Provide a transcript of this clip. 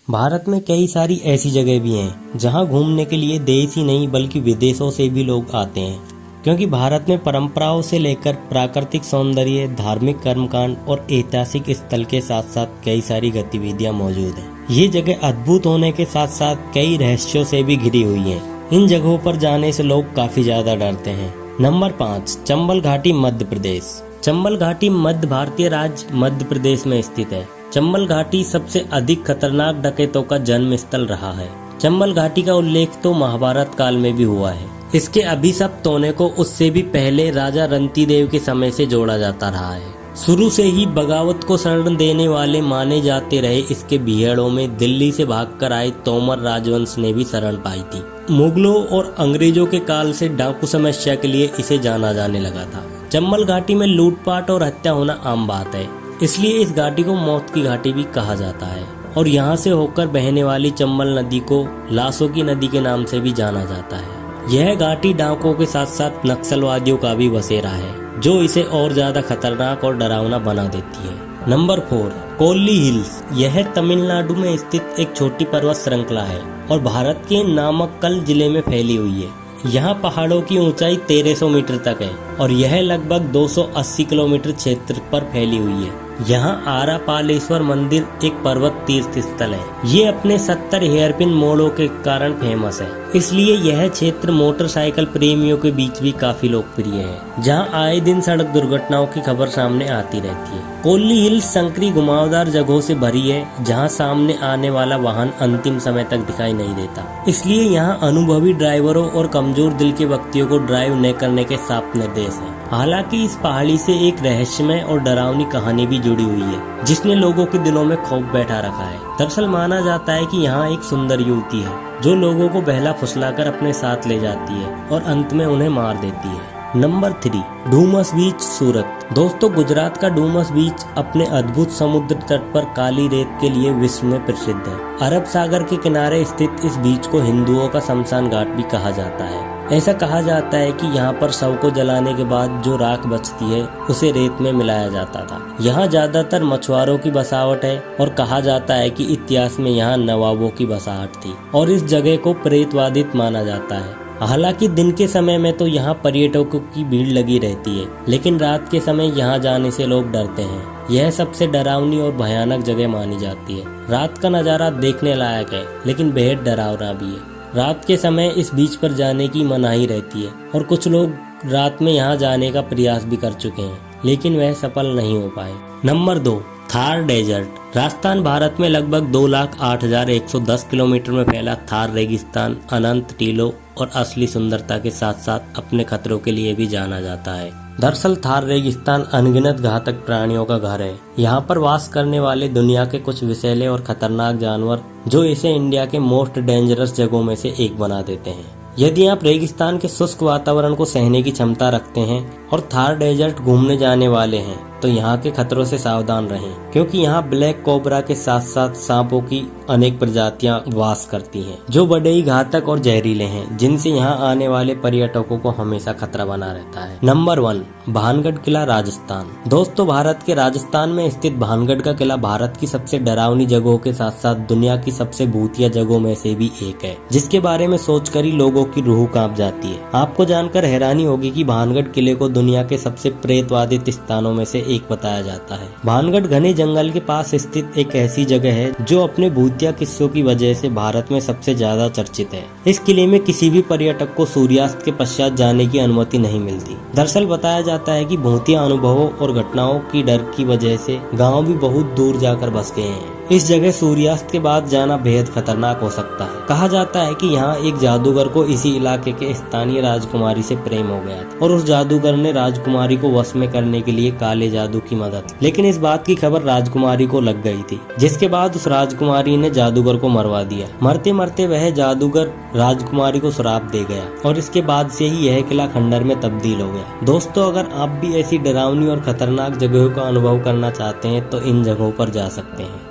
भारत में कई सारी ऐसी जगह भी हैं जहां घूमने के लिए देश ही नहीं बल्कि विदेशों से भी लोग आते हैं, क्योंकि भारत में परंपराओं से लेकर प्राकृतिक सौंदर्य, धार्मिक कर्मकांड और ऐतिहासिक स्थल के साथ साथ कई सारी गतिविधियां मौजूद हैं। ये जगह अद्भुत होने के साथ साथ कई रहस्यों से भी घिरी हुई हैं। इन जगहों पर जाने से लोग काफी ज्यादा डरते हैं। नंबर 5, चंबल घाटी मध्य प्रदेश। चंबल घाटी मध्य भारतीय राज्य मध्य प्रदेश में स्थित है। चंबल घाटी सबसे अधिक खतरनाक डकैतों का जन्म स्थल रहा है। चंबल घाटी का उल्लेख तो महाभारत काल में भी हुआ है। इसके अभिशप्त होने को उससे भी पहले राजा रंतिदेव के समय से जोड़ा जाता रहा है। शुरू से ही बगावत को शरण देने वाले माने जाते रहे इसके बीहड़ों में दिल्ली से भागकर आए तोमर राजवंश ने भी शरण पाई थी। मुगलों और अंग्रेजों के काल से डाकू समस्या के लिए इसे जाना जाने लगा था। चंबल घाटी में लूटपाट और हत्या होना आम बात है, इसलिए इस घाटी को मौत की घाटी भी कहा जाता है। और यहाँ से होकर बहने वाली चंबल नदी को लाशों की नदी के नाम से भी जाना जाता है। यह घाटी डाकुओं के साथ साथ नक्सलवादियों का भी बसेरा है, जो इसे और ज्यादा खतरनाक और डरावना बना देती है। Number 4, Kolli hills. यह तमिलनाडु में स्थित एक छोटी पर्वत श्रृंखला है और भारत के नामक्कल जिले में फैली हुई है। यहाँ पहाड़ों की ऊंचाई 1300 मीटर तक है और यह लगभग 280 किलोमीटर क्षेत्र पर फैली हुई है। यहाँ आरापालेश्वर मंदिर एक पर्वत तीर्थ स्थल है। ये अपने 70 हेयरपिन मोड़ों के कारण फेमस है, इसलिए यह क्षेत्र मोटरसाइकिल प्रेमियों के बीच भी काफी लोकप्रिय है, जहाँ आए दिन सड़क दुर्घटनाओं की खबर सामने आती रहती है। कोल्ली हिल्स संकरी घुमावदार जगहों से भरी है, जहाँ सामने आने वाला वाहन अंतिम समय तक दिखाई नहीं देता। इसलिए यहाँ अनुभवी ड्राइवरों और कमजोर दिल के व्यक्तियों को ड्राइव न करने के साफ निर्देश हैं। हालांकि इस पहाड़ी से एक रहस्यमय और डरावनी कहानी भी जुड़ी हुई है, जिसने लोगों के दिलों में खौफ बैठा रखा है। दरअसल माना जाता है कि यहाँ एक सुंदर युवती है जो लोगों को बहला फुसलाकर अपने साथ ले जाती है और अंत में उन्हें मार देती है। नंबर 3, डूमस बीच, सूरत। दोस्तों, गुजरात का डूमस बीच अपने अद्भुत समुद्र तट पर काली रेत के लिए विश्व में प्रसिद्ध है। अरब सागर के किनारे स्थित इस बीच को हिंदुओं का शमशान घाट भी कहा जाता है। ऐसा कहा जाता है कि यहाँ पर शव को जलाने के बाद जो राख बचती है उसे रेत में मिलाया जाता था। यहाँ ज्यादातर मछुआरों की बसावट है और कहा जाता है कि इतिहास में यहाँ नवाबों की बसाहट थी और इस जगह को प्रेतवादित माना जाता है। हालांकि दिन के समय में तो यहाँ पर्यटकों की भीड़ लगी रहती है, लेकिन रात के समय यहाँ जाने से लोग डरते हैं। यह सबसे डरावनी और भयानक जगह मानी जाती है। रात का नज़ारा देखने लायक है, लेकिन बेहद डरावना भी है। रात के समय इस बीच पर जाने की मनाही रहती है और कुछ लोग रात में यहाँ जाने का प्रयास भी कर चुके हैं, लेकिन वह सफल नहीं हो पाए। Number 2, Thar desert. राजस्थान भारत में लगभग 2,08,110 किलोमीटर में फैला थार रेगिस्तान अनंत टीलों और असली सुंदरता के साथ साथ अपने खतरों के लिए भी जाना जाता है। दरअसल थार रेगिस्तान अनगिनत घातक प्राणियों का घर है। यहाँ पर वास करने वाले दुनिया के कुछ विषैले और खतरनाक जानवर, जो इसे इंडिया के मोस्ट डेंजरस जगहों में से एक बना देते हैं। यदि आप रेगिस्तान के शुष्क वातावरण को सहने की क्षमता रखते हैं और थार डेजर्ट घूमने जाने वाले हैं, तो यहाँ के खतरों से सावधान रहें, क्योंकि यहाँ ब्लैक कोबरा के साथ साथ सांपों की अनेक प्रजातियां वास करती हैं, जो बड़े ही घातक और जहरीले हैं, जिनसे यहाँ आने वाले पर्यटकों को हमेशा खतरा बना रहता है। नंबर 1, भानगढ़ किला, राजस्थान। दोस्तों, भारत के राजस्थान में स्थित भानगढ़ का किला भारत की सबसे डरावनी जगहों के साथ साथ दुनिया की सबसे भूतिया जगहों में से भी एक है, जिसके बारे में सोचकर ही लोगों की रूह कांप जाती है। आपको जानकर हैरानी होगी कि भानगढ़ किले को दुनिया के सबसे प्रेतवादित स्थानों में से एक बताया जाता है। भानगढ़ घने जंगल के पास स्थित एक ऐसी जगह है जो अपने भूतिया किस्सों की वजह से भारत में सबसे ज्यादा चर्चित है। इस किले में किसी भी पर्यटक को सूर्यास्त के पश्चात जाने की अनुमति नहीं मिलती। दरअसल बताया जाता है कि भूतिया अनुभवों और घटनाओं की डर की वजह से गाँव भी बहुत दूर जाकर बस गए हैं। इस जगह सूर्यास्त के बाद जाना बेहद खतरनाक हो सकता है। कहा जाता है कि यहाँ एक जादूगर को इसी इलाके के स्थानीय राजकुमारी से प्रेम हो गया था और उस जादूगर ने राजकुमारी को वश में करने के लिए काले जादू की मदद, लेकिन इस बात की खबर राजकुमारी को लग गई थी, जिसके बाद उस राजकुमारी ने जादूगर को मरवा दिया। मरते मरते वह जादूगर राजकुमारी को श्राप दे गया और इसके बाद से ही यह किला खंडर में तब्दील हो गया। दोस्तों, अगर आप भी ऐसी डरावनी और खतरनाक जगहों का अनुभव करना चाहते हैं तो इन जगहों पर जा सकते हैं।